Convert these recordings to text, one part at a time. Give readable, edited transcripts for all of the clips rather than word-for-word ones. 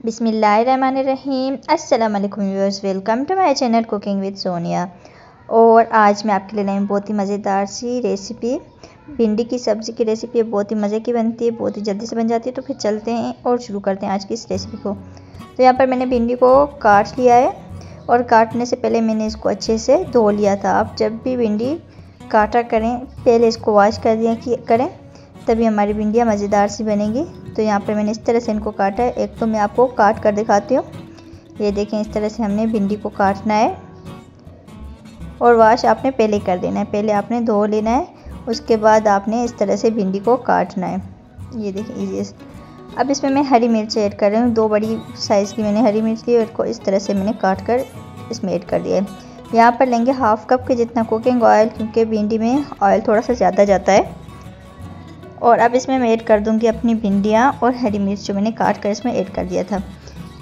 बिस्मिल्लाहिर्रहमानिर्रहीम। अस्सलाम वालेकुम viewers, welcome to my channel cooking with Sonia. और आज मैं आपके लिए लाई हूँ बहुत ही मज़ेदार सी रेसिपी। भिंडी की सब्ज़ी की रेसिपी है, बहुत ही मज़े की बनती है, बहुत ही जल्दी से बन जाती है। तो फिर चलते हैं और शुरू करते हैं आज की इस रेसिपी को। तो यहाँ पर मैंने भिंडी को काट लिया है और काटने से पहले मैंने इसको अच्छे से धो लिया था। आप जब भी भिंडी काटा करें पहले इसको वॉश कर दिया करें, तभी हमारी भिंडियाँ मज़ेदार सी बनेगी। तो यहाँ पर मैंने इस तरह से इनको काटा है। एक तो मैं आपको काट कर दिखाती हूँ। ये देखें, इस तरह से हमने भिंडी को काटना है और वॉश आपने पहले कर देना है। पहले आपने धो लेना है, उसके बाद आपने इस तरह से भिंडी को काटना है। ये देखें इजी। अब इसमें मैं हरी मिर्च ऐड कर रही हूँ। 2 बड़ी साइज़ की मैंने हरी मिर्च ली और इसको इस तरह से मैंने काट कर इसमें ऐड कर दिया है। यहाँ पर लेंगे हाफ़ कप के जितना कुकिंग ऑयल, क्योंकि भिंडी में ऑयल थोड़ा सा ज़्यादा जाता है। और अब इसमें मैं ऐड कर दूंगी अपनी भिंडियाँ और हरी मिर्च जो मैंने काट कर इसमें ऐड कर दिया था।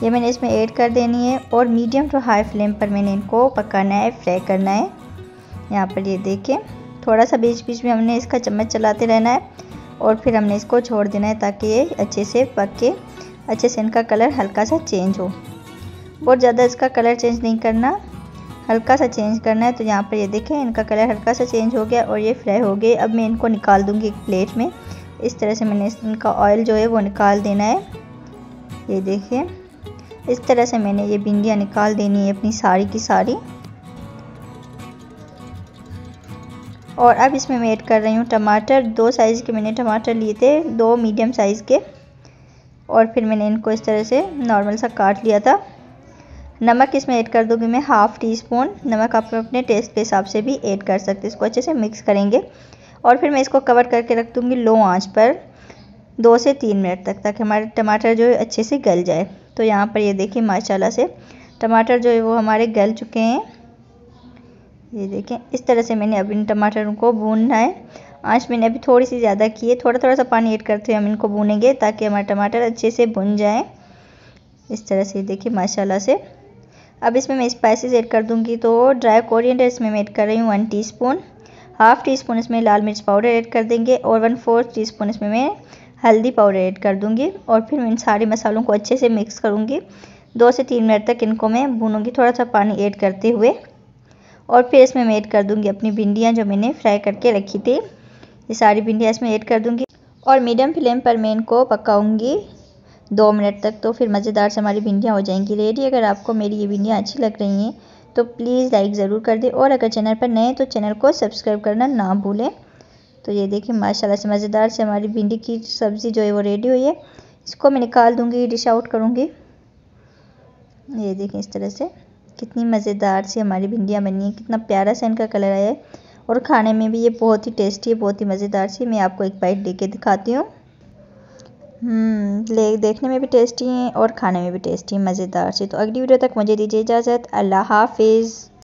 ये मैंने इसमें ऐड कर देनी है और मीडियम टू हाई फ्लेम पर मैंने इनको पकाना है, फ्राई करना है। यहाँ पर ये देखें, थोड़ा सा बीच बीच में हमने इसका चम्मच चलाते रहना है और फिर हमने इसको छोड़ देना है ताकि ये अच्छे से पक के अच्छे से इनका कलर हल्का सा चेंज हो। बहुत ज़्यादा इसका कलर चेंज नहीं करना, हल्का सा चेंज करना है। तो यहाँ पर ये देखें, इनका कलर हल्का सा चेंज हो गया और ये फ्राई हो गए। अब मैं इनको निकाल दूंगी एक प्लेट में। इस तरह से मैंने इनका ऑयल जो है वो निकाल देना है। ये देखिए, इस तरह से मैंने ये भिंडियाँ निकाल देनी है अपनी सारी की सारी। और अब इसमें मैं ऐड कर रही हूँ टमाटर। 2 साइज़ के मैंने टमाटर लिए थे, 2 मीडियम साइज़ के, और फिर मैंने इनको इस तरह से नॉर्मल सा काट लिया था। नमक इसमें ऐड कर दूँगी मैं ½ टीस्पून। नमक आप अपने टेस्ट के हिसाब से भी ऐड कर सकते हैं। इसको अच्छे से मिक्स करेंगे और फिर मैं इसको कवर करके रख दूँगी लो आंच पर 2 से 3 मिनट तक, ताकि हमारे टमाटर जो है अच्छे से गल जाए। तो यहाँ पर ये देखिए, माशाल्लाह से टमाटर जो है वो हमारे गल चुके हैं। ये देखें, इस तरह से मैंने अब इन टमाटरों को भूनना है। आंच मैंने अभी थोड़ी सी ज़्यादा की है, थोड़ा थोड़ा सा पानी ऐड करते हुए हम इनको भूनेंगे ताकि हमारे टमाटर अच्छे से भुन जाएँ। इस तरह से देखिए माशाल्लाह से। अब इसमें मैं स्पाइसेस ऐड कर दूँगी। तो ड्राई कोरिएंडर इसमें मैं ऐड कर रही हूँ 1 टीस्पून। ½ टीस्पून इसमें लाल मिर्च पाउडर ऐड कर देंगे और 1/4 टीस्पून इसमें मैं हल्दी पाउडर ऐड कर दूंगी। और फिर मैं इन सारे मसालों को अच्छे से मिक्स करूंगी। 2 से 3 मिनट तक इनको मैं भूनूंगी, थोड़ा सा पानी ऐड करते हुए। और फिर इसमें मैं ऐड कर दूंगी अपनी भिंडियाँ जो मैंने फ्राई करके रखी थी। ये सारी भिंडियाँ इसमें ऐड कर दूंगी और मीडियम फ्लेम पर मैं इनको पकाऊंगी 2 मिनट तक। तो फिर मज़ेदार से हमारी भिंडियाँ हो जाएंगी रेडी। अगर आपको मेरी ये भिंडियाँ अच्छी लग रही हैं तो प्लीज़ लाइक ज़रूर कर दें, और अगर चैनल पर नए हैं तो चैनल को सब्सक्राइब करना ना भूलें। तो ये देखिए माशाल्लाह से मज़ेदार से हमारी भिंडी की सब्ज़ी जो है वो रेडी हुई है। इसको मैं निकाल दूंगी, डिश आउट करूंगी। ये देखें, इस तरह से कितनी मज़ेदार सी हमारी भिंडियाँ बनी है, कितना प्यारा सा इनका कलर आया है और खाने में भी ये बहुत ही टेस्टी है, बहुत ही मज़ेदार सी। मैं आपको एक बाइट दे के दिखाती हूँ। देखने में भी टेस्टी हैं और खाने में भी टेस्टी, मज़ेदार सी। तो अगली वीडियो तक मुझे दीजिए इजाज़त। अल्लाह हाफिज़।